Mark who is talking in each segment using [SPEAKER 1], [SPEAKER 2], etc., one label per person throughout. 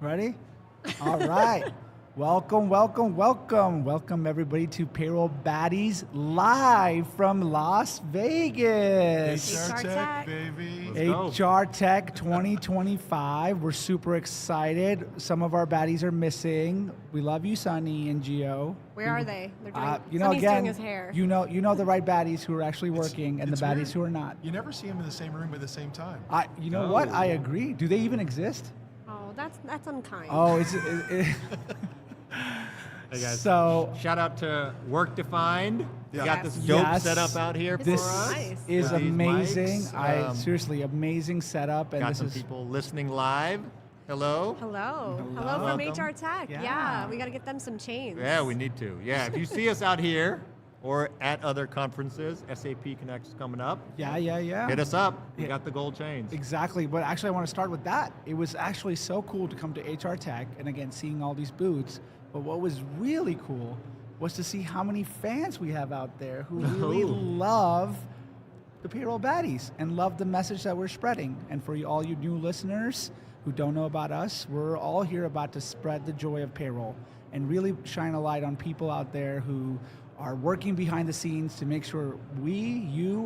[SPEAKER 1] Ready? All right. Welcome everybody to Payroll BaDIes live from Las Vegas.
[SPEAKER 2] HR
[SPEAKER 3] HR
[SPEAKER 2] Tech,
[SPEAKER 3] Tech.
[SPEAKER 2] baby.
[SPEAKER 1] HR Tech 2025. We're super excited. Some of our baddies are missing. We love you, Sunny and Gio.
[SPEAKER 3] Where are they? They're doing,
[SPEAKER 1] Again,
[SPEAKER 3] Sonny's doing his hair.
[SPEAKER 1] you know the right baddies who are actually working and the
[SPEAKER 2] It's
[SPEAKER 1] baddies
[SPEAKER 2] weird.
[SPEAKER 1] who are not.
[SPEAKER 2] You never see them in the same room at the same time.
[SPEAKER 1] You know what? I agree. Do they even exist?
[SPEAKER 3] Oh, that's unkind.
[SPEAKER 1] Oh,
[SPEAKER 4] Hey guys,
[SPEAKER 1] So
[SPEAKER 4] shout out to Work Defined. We
[SPEAKER 2] Yeah.
[SPEAKER 4] got this
[SPEAKER 3] Yes.
[SPEAKER 4] dope
[SPEAKER 1] Yes.
[SPEAKER 4] setup out here for
[SPEAKER 3] This
[SPEAKER 4] us.
[SPEAKER 3] nice.
[SPEAKER 1] is
[SPEAKER 4] With these
[SPEAKER 1] amazing.
[SPEAKER 4] mics.
[SPEAKER 1] Seriously, amazing setup, and
[SPEAKER 4] Got
[SPEAKER 1] this
[SPEAKER 4] some
[SPEAKER 1] is
[SPEAKER 4] people listening live. Hello.
[SPEAKER 3] Hello from
[SPEAKER 4] Welcome.
[SPEAKER 3] HR Tech.
[SPEAKER 1] Yeah.
[SPEAKER 3] Yeah, we got to get them some chains.
[SPEAKER 4] Yeah, we need to. Yeah, if you see us out here or at other conferences, SAP Connect's coming up.
[SPEAKER 1] yeah.
[SPEAKER 4] Hit us up. We
[SPEAKER 1] Yeah.
[SPEAKER 4] got the gold chains.
[SPEAKER 1] Exactly, but actually, I want to start with that. It was actually so cool to come to HR Tech, and again, seeing all these booths. But what was really cool was to see how many fans we have out there who really
[SPEAKER 4] Oh.
[SPEAKER 1] love the Payroll BaDIes and love the message that we're spreading. And for all you new listeners who don't know about us, we're all here about to spread the joy of payroll and really shine a light on people out there who are working behind the scenes to make sure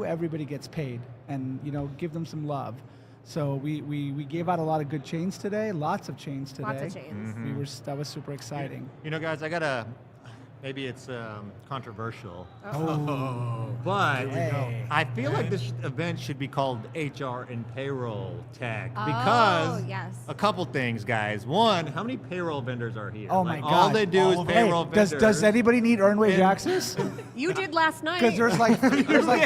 [SPEAKER 1] everybody gets paid, and give them some love. So we gave out a lot of good chains today, lots of chains today.
[SPEAKER 3] Lots of chains.
[SPEAKER 1] That was super exciting.
[SPEAKER 4] You know, guys, maybe it's controversial,
[SPEAKER 1] Oh,
[SPEAKER 4] but
[SPEAKER 1] Hey.
[SPEAKER 4] I feel like this event should be called HR and Payroll Tech
[SPEAKER 3] Oh,
[SPEAKER 4] because
[SPEAKER 3] yes.
[SPEAKER 4] a couple things, guys. One, how many payroll vendors are here?
[SPEAKER 1] Oh my
[SPEAKER 4] All
[SPEAKER 1] God.
[SPEAKER 4] they do
[SPEAKER 2] All
[SPEAKER 4] is
[SPEAKER 2] of them.
[SPEAKER 4] payroll
[SPEAKER 1] Hey,
[SPEAKER 4] vendors.
[SPEAKER 1] does anybody need earned wage
[SPEAKER 4] And-
[SPEAKER 1] access?
[SPEAKER 3] You did last night.
[SPEAKER 1] Because there's like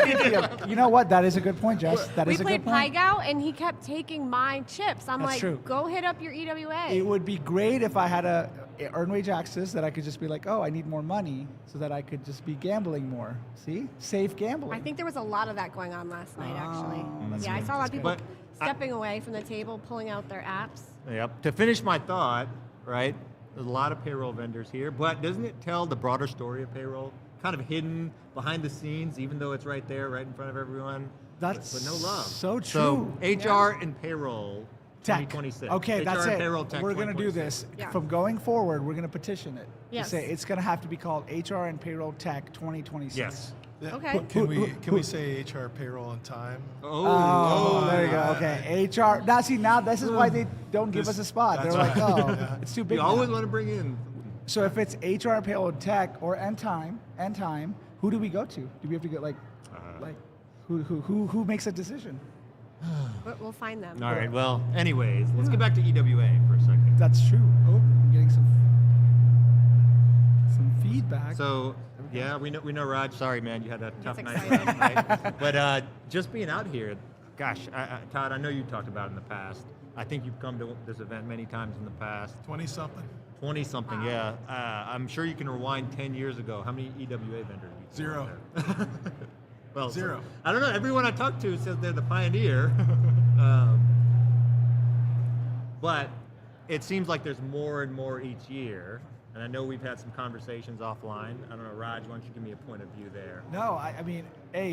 [SPEAKER 1] 50 of, you know what? That is a good point, Jess. That
[SPEAKER 3] we
[SPEAKER 1] is a
[SPEAKER 3] played
[SPEAKER 1] good point.
[SPEAKER 3] Pygow, and he kept taking my chips. I'm
[SPEAKER 1] That's
[SPEAKER 3] like,
[SPEAKER 1] true.
[SPEAKER 3] go hit up your EWA.
[SPEAKER 1] It would be great if I had a earned wage access that I could just be like, oh, I need more money, so that I could just be gambling more. See, safe gambling.
[SPEAKER 3] I think there was a lot of that going on last night, actually.
[SPEAKER 1] that's
[SPEAKER 3] Yeah, I
[SPEAKER 1] good,
[SPEAKER 3] saw a lot of people
[SPEAKER 4] But
[SPEAKER 3] stepping away from the table, pulling out their apps.
[SPEAKER 4] Yep. To finish my thought, right? There's a lot of payroll vendors here, but doesn't it tell the broader story of payroll? Kind of hidden behind the scenes, even though it's right there, right in front of everyone.
[SPEAKER 1] That's
[SPEAKER 4] but no love.
[SPEAKER 1] so
[SPEAKER 4] So
[SPEAKER 1] true.
[SPEAKER 4] HR and payroll.
[SPEAKER 1] Tech.
[SPEAKER 4] 2026.
[SPEAKER 1] Okay,
[SPEAKER 4] HR
[SPEAKER 1] that's
[SPEAKER 4] and
[SPEAKER 1] it.
[SPEAKER 4] Payroll Tech
[SPEAKER 1] We're going to do
[SPEAKER 4] 2026.
[SPEAKER 1] this.
[SPEAKER 3] Yeah.
[SPEAKER 1] From going forward, we're going to petition it.
[SPEAKER 3] Yes.
[SPEAKER 1] To say it's going to have to be called HR and Payroll Tech 2026.
[SPEAKER 4] Yes.
[SPEAKER 2] Yeah,
[SPEAKER 3] Okay.
[SPEAKER 2] Can we say HR payroll on time?
[SPEAKER 1] Oh, there you go.
[SPEAKER 2] yeah.
[SPEAKER 1] Okay, HR. Now this is why they don't give us a spot. They're
[SPEAKER 2] That's
[SPEAKER 1] like, oh,
[SPEAKER 2] Yeah.
[SPEAKER 1] it's too big.
[SPEAKER 4] You
[SPEAKER 1] now.
[SPEAKER 4] always want to bring in.
[SPEAKER 1] So if it's HR and Payroll Tech or End Time, who do we go to? Do we have to go like who makes a decision?
[SPEAKER 3] But we'll find them.
[SPEAKER 4] All right. Well, anyways, let's get back to EWA for a second.
[SPEAKER 1] That's true. Oh, I'm getting some feedback.
[SPEAKER 4] So, yeah, we know, Raj. Sorry, man, you had a tough
[SPEAKER 3] That's
[SPEAKER 4] night
[SPEAKER 3] exciting.
[SPEAKER 4] last night. But just being out here, gosh, Todd, I know you talked about it in the past. I think you've come to this event many times in the past.
[SPEAKER 2] 20-something.
[SPEAKER 4] 20-something, yeah. I'm sure you can rewind 10 years ago. How many EWA vendors? Do you think
[SPEAKER 2] Zero.
[SPEAKER 4] were there? Well,
[SPEAKER 2] Zero.
[SPEAKER 4] I don't know. Everyone I talk to says they're the pioneer. But it seems like there's more and more each year. And I know we've had some conversations offline. I don't know, Raj, why don't you give me a point of view there?
[SPEAKER 1] No, I mean,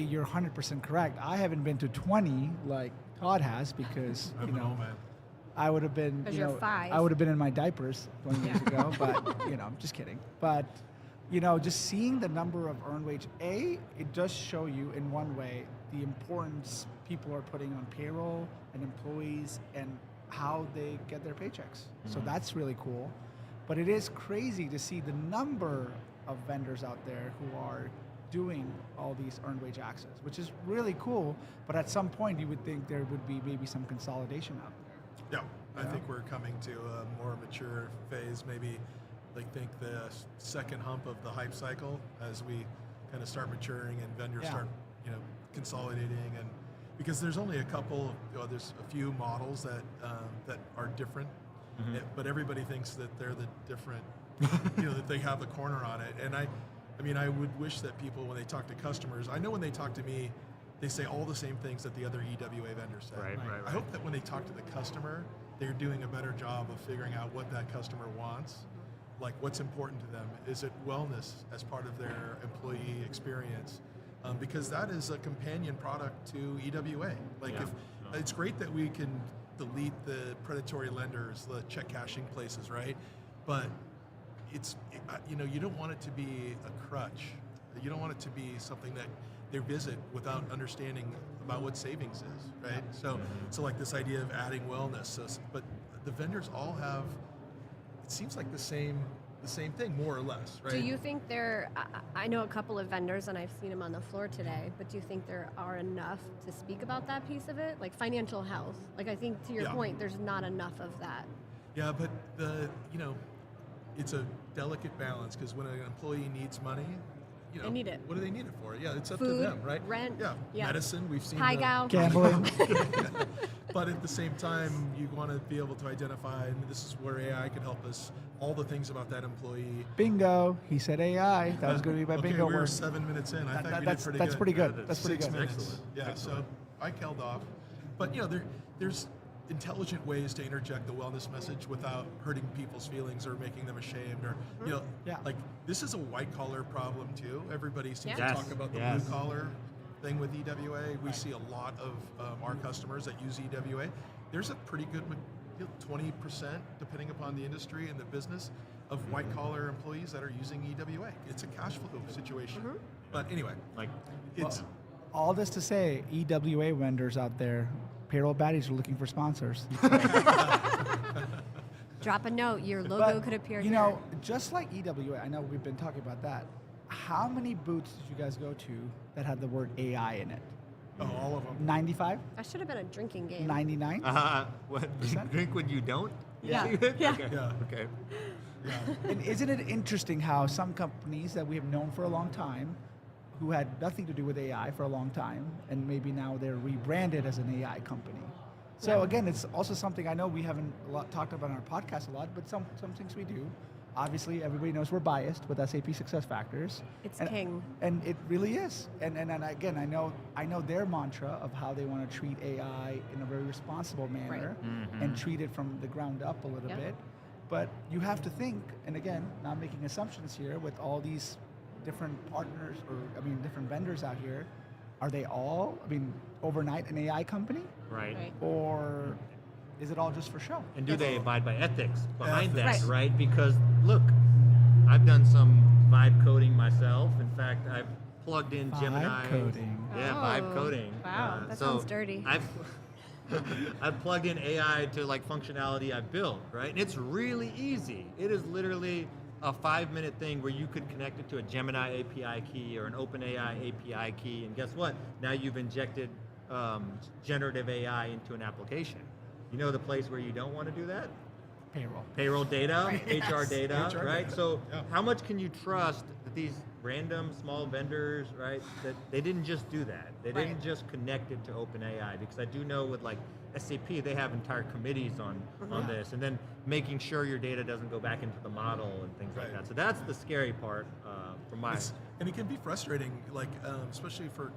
[SPEAKER 1] you're 100% correct. I haven't been to 20 like Todd has because
[SPEAKER 2] I don't know, man.
[SPEAKER 1] I would have been,
[SPEAKER 3] 'Cause you're 5.
[SPEAKER 1] I would have been in my diapers 20 years ago, but I'm just kidding. But just seeing the number of earned wage, it does show you in one way the importance people are putting on payroll and employees and how they get their paychecks. So that's really cool. But it is crazy to see the number of vendors out there who are doing all these earned wage access, which is really cool. But at some point, you would think there would be maybe some consolidation out there.
[SPEAKER 2] Yeah, I think we're coming to a more mature phase, maybe think the second hump of the hype cycle as we kind of start maturing and vendors
[SPEAKER 1] Yeah.
[SPEAKER 2] start, consolidating, and because there's only a couple, there's a few models that are different, but everybody thinks that they're the different, that they have the corner on it. And I would wish that people, when they talk to customers, I know when they talk to me, they say all the same things that the other EWA vendors say.
[SPEAKER 4] Right.
[SPEAKER 2] I hope that when they talk to the customer, they're doing a better job of figuring out what that customer wants, like what's important to them. Is it wellness as part of their employee experience? Because that is a companion product to EWA. Like
[SPEAKER 4] Yeah.
[SPEAKER 2] it's great that we can delete the predatory lenders, the check cashing places, right? But you don't want it to be a crutch. You don't want it to be something that they visit without understanding about what savings is, right? So like this idea of adding wellness. But the vendors all have, it seems like the same thing, more or less, right?
[SPEAKER 3] Do you think I know a couple of vendors and I've seen them on the floor today, but do you think there are enough to speak about that piece of it? Like financial health. Like I think to your point, there's not enough of that.
[SPEAKER 2] Yeah, but it's a delicate balance because when an employee needs money,
[SPEAKER 3] they need it.
[SPEAKER 2] What do they need it for? Yeah, it's up
[SPEAKER 3] Food,
[SPEAKER 2] to them, right?
[SPEAKER 3] rent,
[SPEAKER 2] Yeah, medicine, we've seen
[SPEAKER 3] Pie gow.
[SPEAKER 1] Gambling.
[SPEAKER 2] But at the same time, you want to be able to identify, and this is where AI can help us, all the things about that employee.
[SPEAKER 1] Bingo. He said AI. That was going to be my
[SPEAKER 2] Okay,
[SPEAKER 1] bingo
[SPEAKER 2] we're
[SPEAKER 1] word.
[SPEAKER 2] 7 minutes in. I thought you did
[SPEAKER 1] That's
[SPEAKER 2] pretty
[SPEAKER 1] that's
[SPEAKER 2] good.
[SPEAKER 1] pretty good. That's pretty
[SPEAKER 2] 6
[SPEAKER 1] good.
[SPEAKER 2] minutes.
[SPEAKER 4] Excellent.
[SPEAKER 2] Yeah,
[SPEAKER 4] Excellent.
[SPEAKER 2] so I held off. But there's intelligent ways to interject the wellness message without hurting people's feelings or making them ashamed, or
[SPEAKER 1] Yeah.
[SPEAKER 2] like this is a white collar problem too. Everybody seems
[SPEAKER 3] Yeah.
[SPEAKER 2] to talk about the
[SPEAKER 4] Yes.
[SPEAKER 2] blue collar thing with EWA. We see a lot of our customers that use EWA. There's a pretty good 20%, depending upon the industry and the business, of white collar employees that are using EWA. It's a cash flow situation. But anyway,
[SPEAKER 4] Like,
[SPEAKER 2] it's
[SPEAKER 1] All this to say, EWA vendors out there, Payroll BaDIes are looking for sponsors.
[SPEAKER 3] Drop a note. Your logo
[SPEAKER 1] But,
[SPEAKER 3] could appear
[SPEAKER 1] you
[SPEAKER 3] here.
[SPEAKER 1] know, just like EWA, I know we've been talking about that. How many booths did you guys go to that had the word AI in it?
[SPEAKER 2] all of them.
[SPEAKER 1] 95?
[SPEAKER 3] That should have been a drinking game.
[SPEAKER 1] 99?
[SPEAKER 4] what?
[SPEAKER 1] Percent?
[SPEAKER 4] Drink when you don't?
[SPEAKER 3] Yeah.
[SPEAKER 4] Okay.
[SPEAKER 3] Yeah.
[SPEAKER 2] Yeah.
[SPEAKER 4] Okay.
[SPEAKER 2] Yeah.
[SPEAKER 1] And isn't it interesting how some companies that we have known for a long time, who had nothing to do with AI for a long time, and maybe now they're rebranded as an AI company. So
[SPEAKER 3] Yeah.
[SPEAKER 1] again, it's also something I know we haven't talked about on our podcast a lot, but some things we do. Obviously, everybody knows we're biased with SAP Success Factors.
[SPEAKER 3] It's
[SPEAKER 1] and,
[SPEAKER 3] king.
[SPEAKER 1] and it really is. And again, I know their mantra of how they want to treat AI in a very responsible manner and treat it from the ground up a little
[SPEAKER 3] Yeah.
[SPEAKER 1] bit. But you have to think, and again, not making assumptions here, with all these different partners different vendors out here, are they all, overnight an AI company?
[SPEAKER 4] Right.
[SPEAKER 3] Right.
[SPEAKER 1] Or is it all just for show?
[SPEAKER 4] And do they abide by ethics behind that,
[SPEAKER 3] Right.
[SPEAKER 4] right? Because look, I've done some vibe coding myself. In fact, I've plugged in Gemini.
[SPEAKER 1] Vibe coding.
[SPEAKER 4] Yeah, vibe
[SPEAKER 3] Oh,
[SPEAKER 4] coding.
[SPEAKER 3] wow, that
[SPEAKER 4] so
[SPEAKER 3] sounds dirty.
[SPEAKER 4] I've plugged in AI to like functionality I've built, right? And it's really easy. It is literally a 5-minute thing where you could connect it to a Gemini API key or an OpenAI API key, and guess what? Now you've injected generative AI into an application. You know the place where you don't want to do that?
[SPEAKER 1] Payroll.
[SPEAKER 4] Payroll data,
[SPEAKER 1] Right.
[SPEAKER 4] HR
[SPEAKER 1] Yes.
[SPEAKER 4] data,
[SPEAKER 2] HR
[SPEAKER 4] right?
[SPEAKER 2] data.
[SPEAKER 4] So
[SPEAKER 2] Yeah.
[SPEAKER 4] how much can you trust that these random small vendors, right, that they didn't just do that. They
[SPEAKER 3] Right.
[SPEAKER 4] didn't just connect it to OpenAI, because I do know with like SAP, they have entire committees on this, and then making sure your data doesn't go back into the model and things like
[SPEAKER 2] Right.
[SPEAKER 4] that. So that's the scary part from my
[SPEAKER 2] And it can be frustrating, like especially for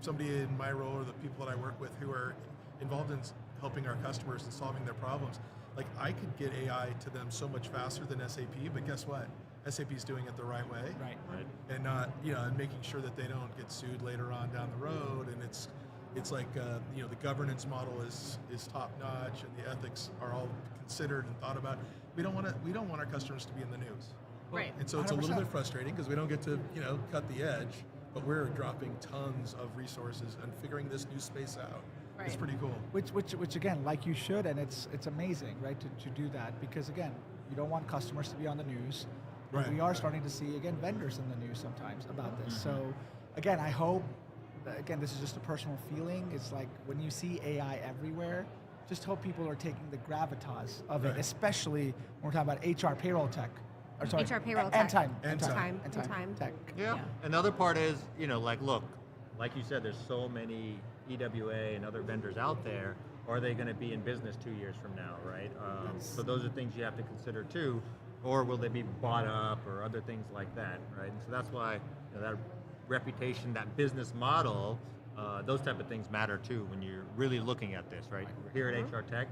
[SPEAKER 2] somebody in my role or the people that I work with who are involved in helping our customers and solving their problems. Like I could get AI to them so much faster than SAP, but guess what? SAP is doing it the right way,
[SPEAKER 1] Right.
[SPEAKER 4] right.
[SPEAKER 2] and not and making sure that they don't get sued later on down the road. And it's like the governance model is top notch, and the ethics are all considered and thought about. We don't want our customers to be in the news.
[SPEAKER 3] Right.
[SPEAKER 2] And so it's a little
[SPEAKER 1] 100%.
[SPEAKER 2] bit frustrating because we don't get to, cut the edge, but we're dropping tons of resources and figuring this new space out. It's
[SPEAKER 3] Right.
[SPEAKER 2] pretty cool.
[SPEAKER 1] Which again, like you should, and it's amazing, right, to do that, because again, you don't want customers to be on the news.
[SPEAKER 2] Right.
[SPEAKER 1] We are starting to see again vendors in the news sometimes about this. So again, I hope again, this is just a personal feeling. It's like when you see AI everywhere, just hope people are taking the gravitas of it,
[SPEAKER 2] Right.
[SPEAKER 1] especially when we're talking about HR payroll tech. Or sorry,
[SPEAKER 3] HR payroll
[SPEAKER 1] and
[SPEAKER 3] tech.
[SPEAKER 1] time.
[SPEAKER 2] And
[SPEAKER 3] time.
[SPEAKER 1] And
[SPEAKER 3] And
[SPEAKER 1] time.
[SPEAKER 3] time.
[SPEAKER 1] Tech.
[SPEAKER 4] Yeah.
[SPEAKER 3] Yeah.
[SPEAKER 4] Another part is, look, like you said, there's so many EWA and other vendors out there. Are they going to be in business 2 years from now, right? So those are things you have to consider too. Or will they be bought up or other things like that, right? And so that's why that reputation, that business model, those type of things matter too when you're really looking at this, right? We're here at HR Tech,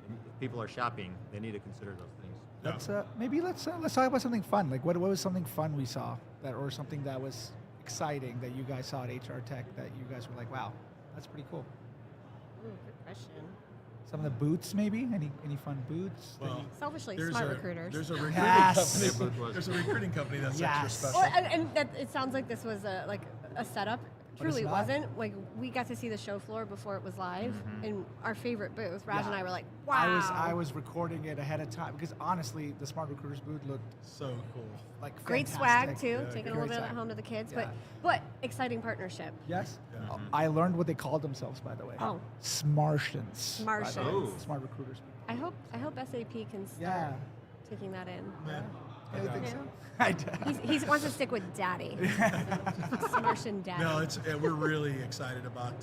[SPEAKER 4] and if people are shopping, they need to consider those things.
[SPEAKER 1] Let's talk about something fun. Like what was something fun we saw or something that was exciting that you guys saw at HR Tech that you guys were like, wow, that's pretty cool.
[SPEAKER 3] Ooh, good question.
[SPEAKER 1] some of the boots, maybe? Any fun boots? that
[SPEAKER 2] Well,
[SPEAKER 1] you-
[SPEAKER 3] Selfishly,
[SPEAKER 2] there's
[SPEAKER 3] smart
[SPEAKER 2] a,
[SPEAKER 3] recruiters.
[SPEAKER 2] There's a recruiting
[SPEAKER 1] Yes.
[SPEAKER 4] Their
[SPEAKER 2] company.
[SPEAKER 4] booth was-
[SPEAKER 2] There's a recruiting company that's
[SPEAKER 1] Yes.
[SPEAKER 2] extra special.
[SPEAKER 3] Well, and that, it sounds like this was a setup.
[SPEAKER 1] But it's
[SPEAKER 3] Truly
[SPEAKER 1] not.
[SPEAKER 3] wasn't. Like, we got to see the show floor before it was live, in our favorite booth. Raj and
[SPEAKER 1] Yeah.
[SPEAKER 3] I were like, wow.
[SPEAKER 1] I was recording it ahead of time because honestly, the Smart Recruiters booth looked
[SPEAKER 2] So cool.
[SPEAKER 1] like
[SPEAKER 3] Great
[SPEAKER 1] fantastic.
[SPEAKER 3] swag too,
[SPEAKER 2] Yeah,
[SPEAKER 3] taking a
[SPEAKER 1] great
[SPEAKER 3] little bit of that
[SPEAKER 1] swag.
[SPEAKER 3] home to the kids,
[SPEAKER 1] Yeah.
[SPEAKER 3] but exciting partnership.
[SPEAKER 1] Yes.
[SPEAKER 2] Yeah.
[SPEAKER 1] I learned what they called themselves, by the way.
[SPEAKER 3] Oh.
[SPEAKER 1] Smartians. by the way.
[SPEAKER 3] Martians.
[SPEAKER 4] Oh.
[SPEAKER 1] Smart Recruiters.
[SPEAKER 3] I hope SAP can start
[SPEAKER 1] Yeah.
[SPEAKER 3] taking that in.
[SPEAKER 2] Yeah.
[SPEAKER 1] I think
[SPEAKER 3] Yeah.
[SPEAKER 1] so. I do.
[SPEAKER 3] He wants to stick with Daddy. Martian Daddy.
[SPEAKER 2] No, we're really excited about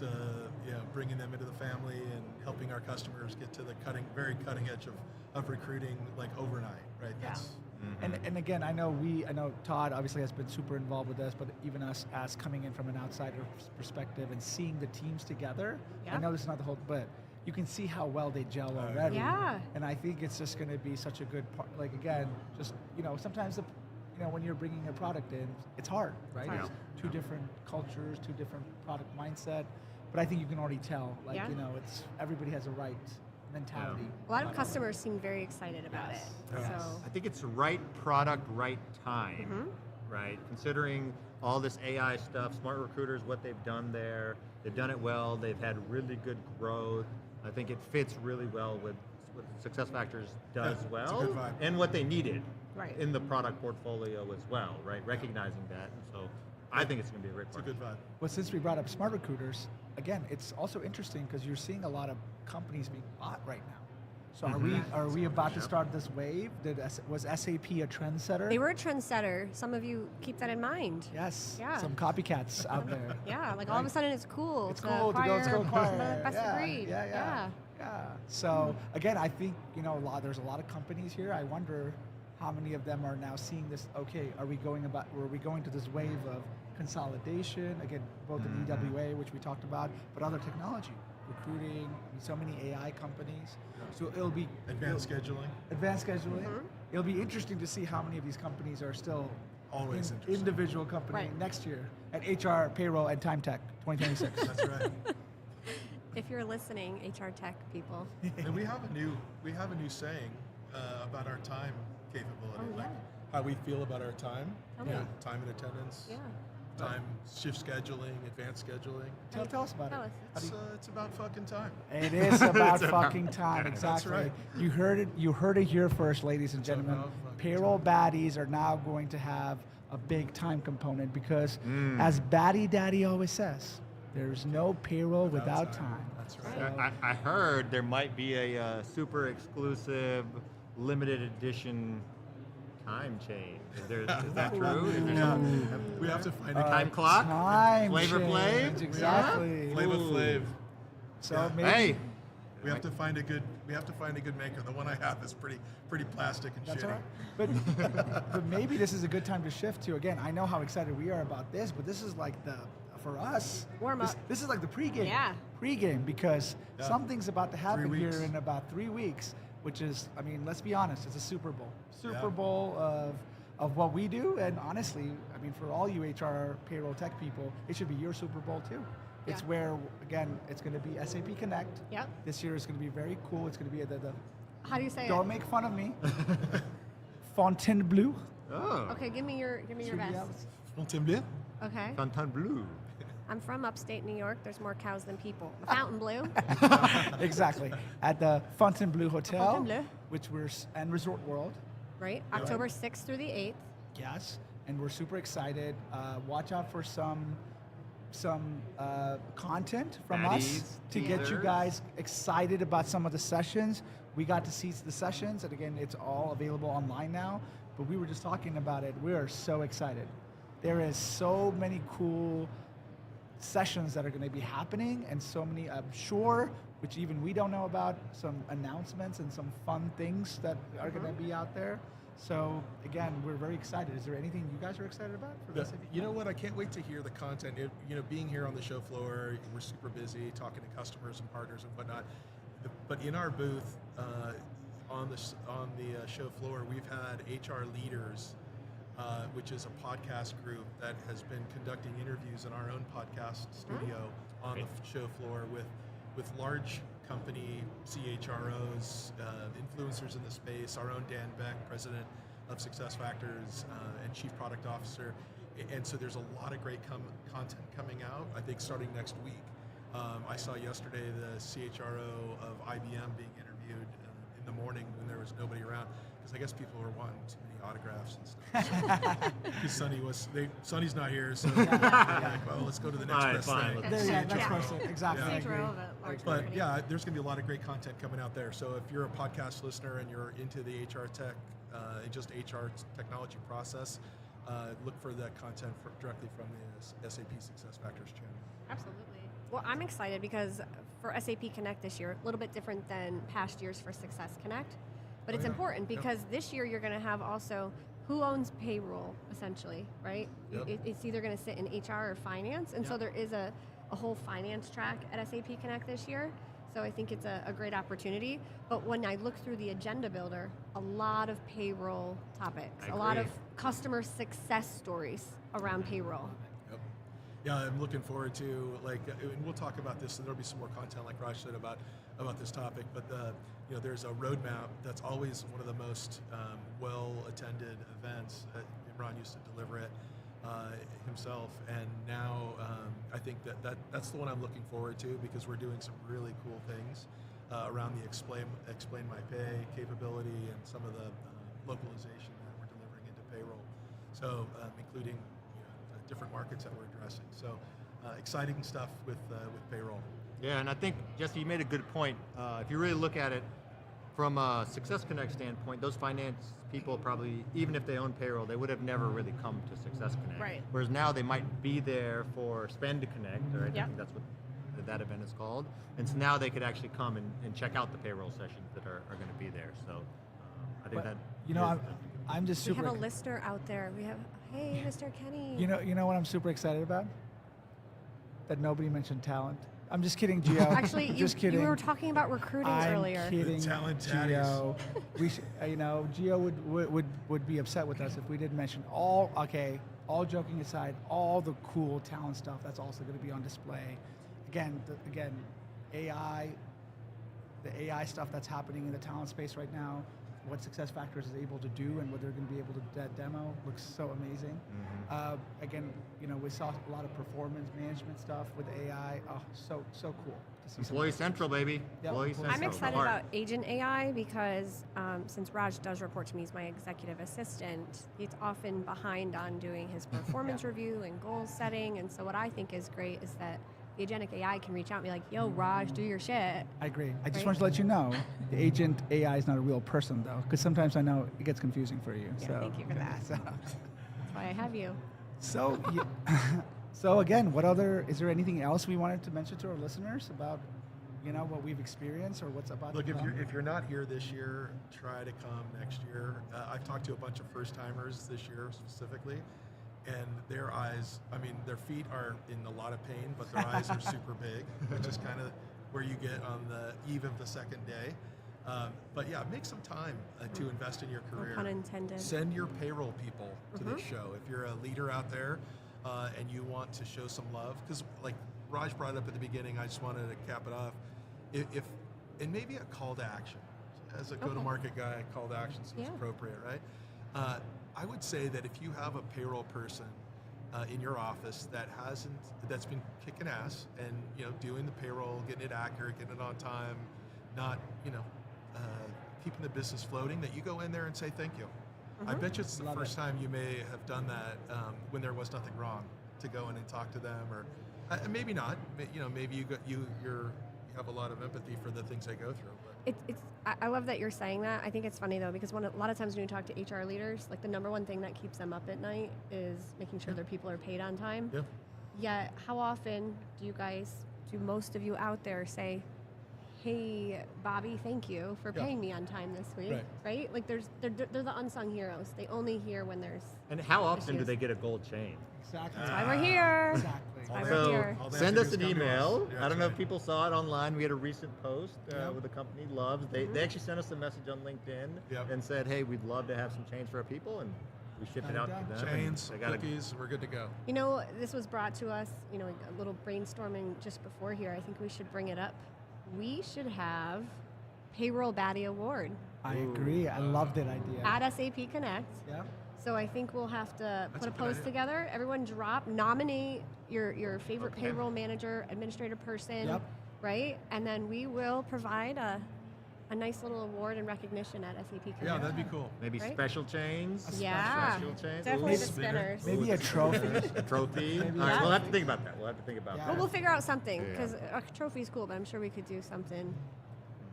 [SPEAKER 2] bringing them into the family and helping our customers get to the very cutting edge of recruiting like overnight, right?
[SPEAKER 3] Yeah.
[SPEAKER 2] That's
[SPEAKER 1] And again, I know Todd obviously has been super involved with us, but even us as coming in from an outsider perspective and seeing the teams together, I
[SPEAKER 3] Yeah.
[SPEAKER 1] know this is not the whole, but you can see how well they gel already.
[SPEAKER 3] Yeah.
[SPEAKER 1] And I think it's just going to be such a good part. Like again, just sometimes when you're bringing a product in, it's hard, right?
[SPEAKER 3] hard.
[SPEAKER 1] It's two different cultures, two different product mindset, but I think you can already tell. Like
[SPEAKER 3] Yeah.
[SPEAKER 1] it's everybody has a right mentality.
[SPEAKER 3] A lot of customers seem very excited about
[SPEAKER 1] Yes.
[SPEAKER 3] it.
[SPEAKER 1] Yes.
[SPEAKER 3] So
[SPEAKER 4] I think it's the right product, right time, right? Considering all this AI stuff, Smart Recruiters, what they've done there, they've done it well. They've had really good growth. I think it fits really well with what SuccessFactors does
[SPEAKER 2] Yeah,
[SPEAKER 4] well,
[SPEAKER 2] it's a good vibe.
[SPEAKER 4] and what they needed
[SPEAKER 3] Right.
[SPEAKER 4] in the product portfolio as well, right? Recognizing that, and so I think it's going to be a great
[SPEAKER 2] it's a
[SPEAKER 4] partnership.
[SPEAKER 2] good vibe.
[SPEAKER 1] Well, since we brought up Smart Recruiters, again, it's also interesting because you're seeing a lot of companies being bought right now. So are we about to start this wave? Was SAP a trendsetter?
[SPEAKER 3] they were a trendsetter. Some of you keep that in mind.
[SPEAKER 1] Yes.
[SPEAKER 3] Yeah.
[SPEAKER 1] Some copycats out there.
[SPEAKER 3] Yeah, like all of a sudden it's cool.
[SPEAKER 1] It's
[SPEAKER 3] to
[SPEAKER 1] cool to go
[SPEAKER 3] acquire
[SPEAKER 1] acquire.
[SPEAKER 3] the best of breed.
[SPEAKER 1] Yeah. So again, I think there's a lot of companies here. I wonder how many of them are now seeing this. Okay, are we going to this wave of consolidation again, both in EWA, which we talked about, but other technology, recruiting, so many AI companies. So it'll be
[SPEAKER 2] Advanced scheduling.
[SPEAKER 1] advanced scheduling. It'll be interesting to see how many of these companies are still
[SPEAKER 2] Always interesting.
[SPEAKER 1] individual company
[SPEAKER 3] Right.
[SPEAKER 1] next year at HR, Payroll, and Time Tech 2026.
[SPEAKER 2] That's right.
[SPEAKER 3] If you're listening, HR tech people.
[SPEAKER 2] And we have a new saying about our time capability,
[SPEAKER 3] Oh,
[SPEAKER 2] like
[SPEAKER 3] yeah.
[SPEAKER 2] how we feel about our time.
[SPEAKER 3] Tell me.
[SPEAKER 2] Time and attendance.
[SPEAKER 3] Yeah.
[SPEAKER 2] Time shift scheduling, advanced scheduling.
[SPEAKER 1] Tell us about
[SPEAKER 3] Tell
[SPEAKER 1] it.
[SPEAKER 3] us.
[SPEAKER 2] It's about fucking time.
[SPEAKER 1] It is about fucking time, exactly.
[SPEAKER 2] right.
[SPEAKER 1] You heard it here first, ladies and gentlemen.
[SPEAKER 2] about fucking
[SPEAKER 1] Payroll BaDIes are now going to have a big time component because, as Baddie Daddy always says, there's no payroll without time.
[SPEAKER 2] That's right.
[SPEAKER 1] So-
[SPEAKER 4] I heard there might be a super exclusive, limited edition time chain. Is that true? Is there
[SPEAKER 2] Yeah.
[SPEAKER 4] some
[SPEAKER 2] We have to find a
[SPEAKER 4] time clock?
[SPEAKER 1] Time
[SPEAKER 4] Flavor
[SPEAKER 1] change,
[SPEAKER 4] Flav?
[SPEAKER 1] exactly.
[SPEAKER 2] Flavor
[SPEAKER 4] Ooh.
[SPEAKER 2] Flav.
[SPEAKER 1] So
[SPEAKER 2] Yeah.
[SPEAKER 1] maybe
[SPEAKER 4] Hey,
[SPEAKER 2] We have to find a good maker. The one I have is pretty plastic and
[SPEAKER 1] that's
[SPEAKER 2] shitty.
[SPEAKER 1] all right. But maybe this is a good time to shift to, again, I know how excited we are about this, but this is like for us,
[SPEAKER 3] Warm
[SPEAKER 1] this,
[SPEAKER 3] up.
[SPEAKER 1] this is like the pregame.
[SPEAKER 3] Yeah.
[SPEAKER 1] Pregame, because
[SPEAKER 2] Yeah.
[SPEAKER 1] something's about to happen
[SPEAKER 2] 3
[SPEAKER 1] here
[SPEAKER 2] weeks.
[SPEAKER 1] in about 3 weeks, which is, I mean, let's be honest, it's a Super Bowl. Super
[SPEAKER 2] Yeah.
[SPEAKER 1] Bowl of what we do, and honestly, I mean, for all you HR payroll tech people, it should be your Super Bowl too. It's
[SPEAKER 3] Yeah.
[SPEAKER 1] where, again, it's going to be SAP Connect.
[SPEAKER 3] Yep.
[SPEAKER 1] This year is going to be very cool. It's going to be the
[SPEAKER 3] How do you say
[SPEAKER 1] don't
[SPEAKER 3] it?
[SPEAKER 1] make fun of me. Fontainebleau.
[SPEAKER 4] oh,
[SPEAKER 3] Okay, give me your vest.
[SPEAKER 2] Fontainebleau?
[SPEAKER 3] Okay.
[SPEAKER 4] Fontainebleau.
[SPEAKER 3] I'm from upstate New York. There's more cows than people. Fontainebleau.
[SPEAKER 1] Exactly. At the Fontainebleau Hotel,
[SPEAKER 3] Fontainebleau.
[SPEAKER 1] which and Resort World.
[SPEAKER 3] Right? October 6th through the 8th.
[SPEAKER 1] Yes, and we're super excited. Watch out for some content from us
[SPEAKER 4] Baddies,
[SPEAKER 1] to get you
[SPEAKER 4] teasers.
[SPEAKER 1] guys excited about some of the sessions. We got to see the sessions, and again, it's all available online now. But we were just talking about it. We are so excited. There is so many cool sessions that are going to be happening, and so many, I'm sure, which even we don't know about, some announcements and some fun things that are going to be out there. So again, we're very excited. Is there anything you guys are excited about for
[SPEAKER 2] Yeah,
[SPEAKER 1] SAP?
[SPEAKER 2] you know what? I can't wait to hear the content. Being here on the show floor, we're super busy talking to customers and partners and whatnot. But in our booth, on the show floor, we've had HR leaders, which is a podcast group that has been conducting interviews in our own podcast studio on the show floor with large company CHROs, influencers in the space, our own Dan Beck, president of SuccessFactors and chief product officer. And so there's a lot of great content coming out, I think starting next week. I saw yesterday the CHRO of IBM being interviewed in the morning when there was nobody around, because I guess people were wanting too many autographs and stuff. Because Sonny's not here, so they're like, well, let's go to the next best
[SPEAKER 4] fine,
[SPEAKER 2] thing.
[SPEAKER 4] let's-
[SPEAKER 1] Yeah, next person. Exactly. I agree.
[SPEAKER 3] CHRO of a large
[SPEAKER 2] But
[SPEAKER 3] company.
[SPEAKER 2] yeah, there's going to be a lot of great content coming out there. So if you're a podcast listener and you're into the HR tech, just HR technology process, look for that content directly from the SAP SuccessFactors channel.
[SPEAKER 3] Absolutely. Well, I'm excited because for SAP Connect this year, a little bit different than past years for Success Connect, but it's
[SPEAKER 2] yeah.
[SPEAKER 3] important
[SPEAKER 2] Yep.
[SPEAKER 3] because this year you're going to have also who owns payroll, essentially, right?
[SPEAKER 2] Yep.
[SPEAKER 3] It's either going to sit in HR or finance, and so
[SPEAKER 1] Yep.
[SPEAKER 3] there is a whole finance track at SAP Connect this year. So I think it's a great opportunity. But when I look through the agenda builder, a lot of payroll topics,
[SPEAKER 4] I
[SPEAKER 3] a lot of
[SPEAKER 4] agree.
[SPEAKER 3] customer success stories around payroll.
[SPEAKER 2] Yep. Yeah, I'm looking forward to and we'll talk about this, and there'll be some more content, like Raj said, about this topic. But there's a roadmap that's always one of the most well-attended events. Imran used to deliver it himself, and now I think that's the one I'm looking forward to, because we're doing some really cool things around the explain my pay capability and some of the localization that we're delivering into payroll. So including different markets that we're addressing. So exciting stuff with payroll.
[SPEAKER 4] Yeah, and I think, Jesse, you made a good point. If you really look at it from a Success Connect standpoint, those finance people probably, even if they own payroll, they would have never really come to Success Connect.
[SPEAKER 3] Right.
[SPEAKER 4] Whereas now they might be there for Spend to Connect, right?
[SPEAKER 3] Yep.
[SPEAKER 4] I think that's what that event is called. And so now they could actually come and check out the payroll sessions that are going to be there. So I think
[SPEAKER 1] But,
[SPEAKER 4] that
[SPEAKER 1] I'm just
[SPEAKER 3] We
[SPEAKER 1] super.
[SPEAKER 3] have a listener out there. We have, hey, Mr. Kenny.
[SPEAKER 1] You know what I'm super excited about? That nobody mentioned talent. I'm just kidding, Gio.
[SPEAKER 3] Actually,
[SPEAKER 1] just kidding.
[SPEAKER 3] you were talking about recruiting
[SPEAKER 1] I'm
[SPEAKER 3] earlier.
[SPEAKER 1] kidding,
[SPEAKER 2] The talent
[SPEAKER 1] Gio. We Gio would be upset with us if we didn't mention all joking aside, all the cool talent stuff that's also going to be on display. Again, AI, the AI stuff that's happening in the talent space right now, what SuccessFactors is able to do and what they're going to be able to demo looks so amazing. Again, we saw a lot of performance management stuff with AI. Oh, so cool to see. some
[SPEAKER 4] Employee
[SPEAKER 1] of that.
[SPEAKER 4] Central, baby.
[SPEAKER 1] Yep.
[SPEAKER 4] Employee Central.
[SPEAKER 3] I'm excited
[SPEAKER 4] Heart.
[SPEAKER 3] about Agent AI because since Raj does report to me, he's my executive assistant, he's often behind on doing his performance review and goal setting. And so what I think is great is that the agentic AI can reach out and be like, yo, Raj, do your shit.
[SPEAKER 1] I agree. I just
[SPEAKER 3] Right?
[SPEAKER 1] wanted to let you know, the agent AI is not a real person, though, because sometimes I know it gets confusing for you.
[SPEAKER 3] Yeah,
[SPEAKER 1] so,
[SPEAKER 3] thank you for that.
[SPEAKER 1] So,
[SPEAKER 3] That's why I have you.
[SPEAKER 1] so again, is there anything else we wanted to mention to our listeners about, what we've experienced or what's about
[SPEAKER 2] Look,
[SPEAKER 1] to come?
[SPEAKER 2] if you're not here this year, try to come next year. I've talked to a bunch of first timers this year specifically, and their eyes, their feet are in a lot of pain, but their eyes are super big, which is kind of where you get on the eve of the second day. But yeah, make some time to invest in your
[SPEAKER 3] No
[SPEAKER 2] career.
[SPEAKER 3] pun intended.
[SPEAKER 2] Send your payroll people to this show. If you're a leader out there and you want to show some love, because like Raj brought up at the beginning, I just wanted to cap it off. And maybe a call to action. As a go-to-market guy, call to action seems appropriate, right? I would say that if you have a payroll person in your office that's been kicking ass and doing the payroll, getting it accurate, getting it on time, not keeping the business floating, that you go in there and say thank you. I bet you it's the first time you may have done that when there was nothing wrong, to go in and talk to them, or maybe not. Maybe you have a lot of empathy for the things they go through. But.
[SPEAKER 3] I love that you're saying that. I think it's funny though, because a lot of times when you talk to HR leaders, like the number one thing that keeps them up at night is making sure their people are paid on time.
[SPEAKER 2] Yeah.
[SPEAKER 3] Yet, how often do most of you out there say, hey, Bobby, thank you for paying me on time this week, right? Like they're the unsung heroes. They only hear when there's
[SPEAKER 4] And how often do
[SPEAKER 3] issues.
[SPEAKER 4] they get a gold chain?
[SPEAKER 1] Exactly.
[SPEAKER 3] That's why we're here.
[SPEAKER 1] Exactly.
[SPEAKER 3] That's why we're
[SPEAKER 4] So
[SPEAKER 3] here.
[SPEAKER 2] All they
[SPEAKER 4] send
[SPEAKER 2] have
[SPEAKER 4] us
[SPEAKER 2] to do
[SPEAKER 4] an
[SPEAKER 2] is come to
[SPEAKER 4] email.
[SPEAKER 2] us. Yeah,
[SPEAKER 4] I don't
[SPEAKER 2] that's
[SPEAKER 4] know if
[SPEAKER 2] right.
[SPEAKER 4] people saw it online. We had a recent post with the company Loves. They actually sent us a message on LinkedIn
[SPEAKER 2] Yep.
[SPEAKER 4] and said, hey, we'd love to have some chains for our people, and we shipped it out to them. and
[SPEAKER 2] Chains,
[SPEAKER 4] they got
[SPEAKER 2] cookies, we're good to go.
[SPEAKER 3] This was brought to us, a little brainstorming just before here. I think we should bring it up we should have Payroll BaDIes Award
[SPEAKER 1] I agree. I love that idea.
[SPEAKER 3] at SAP Connect.
[SPEAKER 1] Yeah.
[SPEAKER 3] So I think we'll have to
[SPEAKER 2] That's
[SPEAKER 3] put
[SPEAKER 2] a
[SPEAKER 3] a
[SPEAKER 2] good
[SPEAKER 3] post
[SPEAKER 2] idea.
[SPEAKER 3] together. Everyone nominate your favorite
[SPEAKER 2] Okay.
[SPEAKER 3] payroll manager, administrative person,
[SPEAKER 1] Yep.
[SPEAKER 3] right? And then we will provide a nice little award and recognition at SAP Connect.
[SPEAKER 2] Yeah, that'd be cool.
[SPEAKER 4] Maybe
[SPEAKER 3] Right?
[SPEAKER 4] special chains.
[SPEAKER 3] Yeah,
[SPEAKER 4] Special chains.
[SPEAKER 3] definitely
[SPEAKER 4] Ooh,
[SPEAKER 3] the
[SPEAKER 2] spinner.
[SPEAKER 3] spinners.
[SPEAKER 1] Maybe a trophy.
[SPEAKER 4] A trophy.
[SPEAKER 1] Maybe
[SPEAKER 4] All right,
[SPEAKER 3] a
[SPEAKER 4] we'll have
[SPEAKER 1] trophy.
[SPEAKER 4] to think about that. We'll have to think about
[SPEAKER 1] Yeah.
[SPEAKER 3] Well,
[SPEAKER 4] that.
[SPEAKER 3] we'll figure out something
[SPEAKER 4] Yeah.
[SPEAKER 3] because a trophy's cool, but I'm sure we could do something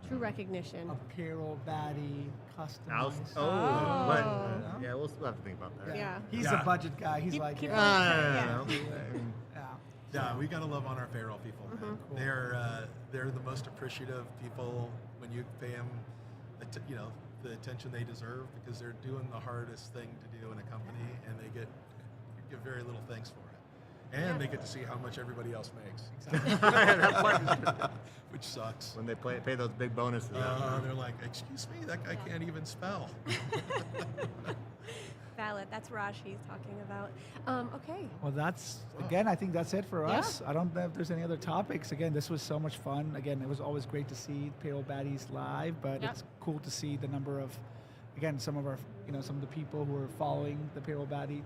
[SPEAKER 3] true recognition.
[SPEAKER 1] A payroll baddie
[SPEAKER 4] I'll-
[SPEAKER 1] customized.
[SPEAKER 3] Oh.
[SPEAKER 4] but yeah, we'll have to think about that.
[SPEAKER 3] Yeah.
[SPEAKER 1] He's
[SPEAKER 2] Yeah.
[SPEAKER 1] a budget guy. He's
[SPEAKER 3] Keep-
[SPEAKER 1] like,
[SPEAKER 3] keep
[SPEAKER 1] yeah.
[SPEAKER 3] on-
[SPEAKER 4] No.
[SPEAKER 1] Yeah.
[SPEAKER 2] Yeah, we got to love on our payroll people.
[SPEAKER 3] Mm-hmm.
[SPEAKER 2] Man. They're the most appreciative people when you pay them, the attention they deserve because they're doing the hardest thing to do in a company, and they get very little thanks for it, and they get to see how much everybody else makes,
[SPEAKER 4] That part-
[SPEAKER 2] which sucks.
[SPEAKER 4] when they pay those big bonuses.
[SPEAKER 2] They're like, "Excuse me, that guy can't even spell."
[SPEAKER 3] Valid. That's Raj he's talking about. Okay.
[SPEAKER 1] Well, that's, again, I think that's it for
[SPEAKER 3] Yeah.
[SPEAKER 1] us. I don't know if there's any other topics. Again, this was so much fun. Again, it was always great to see Payroll BaDIes live, but
[SPEAKER 3] Yep.
[SPEAKER 1] it's cool to see the number of, again, some of our, some of the people who are following the Payroll BaDIes,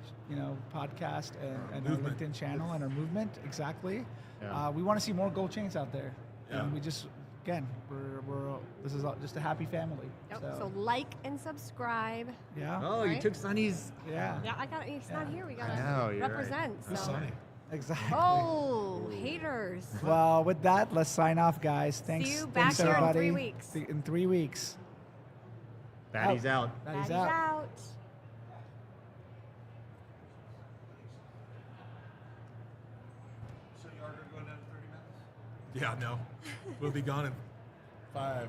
[SPEAKER 1] podcast and our
[SPEAKER 2] Movement.
[SPEAKER 1] LinkedIn channel and our movement. Exactly.
[SPEAKER 4] Yeah.
[SPEAKER 1] We want to see more gold chains out there.
[SPEAKER 2] Yeah.
[SPEAKER 1] And we just, again, this is just a happy family.
[SPEAKER 3] Yep. So like and subscribe.
[SPEAKER 1] Yeah.
[SPEAKER 4] Oh, you
[SPEAKER 3] Right?
[SPEAKER 4] took Sonny's.
[SPEAKER 1] Yeah.
[SPEAKER 3] Yeah, I got. It's not
[SPEAKER 1] Yeah.
[SPEAKER 3] here. We
[SPEAKER 4] I
[SPEAKER 3] gotta
[SPEAKER 4] know, you're right.
[SPEAKER 3] represent.
[SPEAKER 2] Who's
[SPEAKER 3] So.
[SPEAKER 2] Sonny?
[SPEAKER 1] Exactly.
[SPEAKER 3] Oh, haters.
[SPEAKER 1] Well, with that, let's sign off, guys. Thanks.
[SPEAKER 3] you back
[SPEAKER 1] thanks
[SPEAKER 3] here in 3
[SPEAKER 1] everybody.
[SPEAKER 3] weeks.
[SPEAKER 1] In 3 weeks.
[SPEAKER 4] Batty's out.
[SPEAKER 1] BaDIes
[SPEAKER 3] BaDIes
[SPEAKER 1] out.
[SPEAKER 3] out.
[SPEAKER 2] Yeah, no, we'll be gone in 5.